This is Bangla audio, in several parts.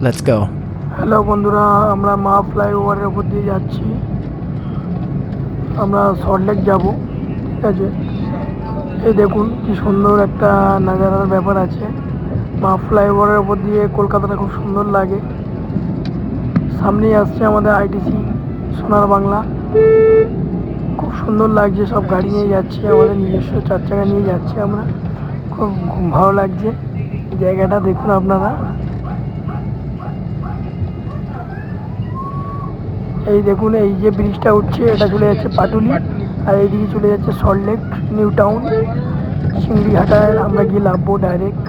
Let's go. হ্যালো বন্ধুরা, আমরা মা ফ্লাইওভারের উপর দিয়ে যাচ্ছি। আমরা সল্টলেক যাব, ঠিক আছে। এই দেখুন কি সুন্দর একটা নাজারার ব্যাপার আছে। মা ফ্লাইওভারের উপর দিয়ে কলকাতাটা খুব সুন্দর লাগে। সামনেই আসছে আমাদের আইটিসি সোনার বাংলা। খুব সুন্দর লাগছে, সব গাড়ি নিয়ে যাচ্ছি, আমাদের নিজস্ব 4 চাকা নিয়ে যাচ্ছি আমরা। খুব ভালো লাগছে জায়গাটা, দেখুন আপনারা। এই দেখুন, এই যে ব্রিজটা উঠছে এটা চলে যাচ্ছে পাটুলি, আর এইদিকে চলে যাচ্ছে সল্টলেক নিউ টাউন। চিংড়িঘাটায় আমরা গিয়ে নামবো ডাইরেক্ট।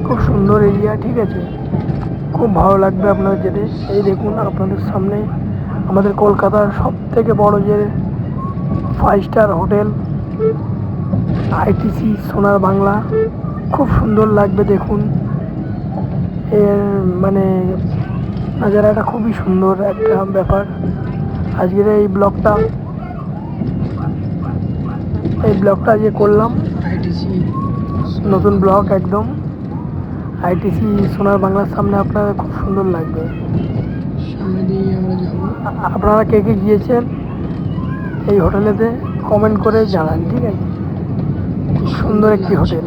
খুব সুন্দর এরিয়া, ঠিক আছে। খুব ভালো লাগবে আপনাদের যেতে। এই দেখুন আপনাদের সামনে আমাদের কলকাতার সব থেকে বড় যে 5 স্টার হোটেল আইটিসি সোনার বাংলা। খুব সুন্দর লাগবে দেখুন। এর মানে নাজারাটা খুবই সুন্দর একটা ব্যাপার। আজকের এই ব্লগটা যে করলাম, আইটিসি নতুন ব্লগ একদম। আইটিসি সোনার বাংলার সামনে আপনাদের খুব সুন্দর লাগবে। সামনে দিয়ে আমরা যাব। আপনারা কে কে গিয়েছেন এই হোটেলেতে কমেন্ট করে জানান, ঠিক আছে। খুব সুন্দর একটি হোটেল,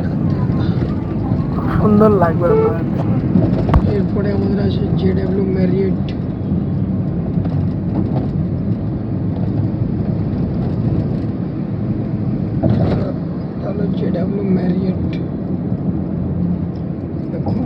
খুব সুন্দর লাগবে আপনাদের। এরপরে আমাদের আছে JW ম্যারিয়েট। তাহলে JW ম্যারিয়েট দেখুন।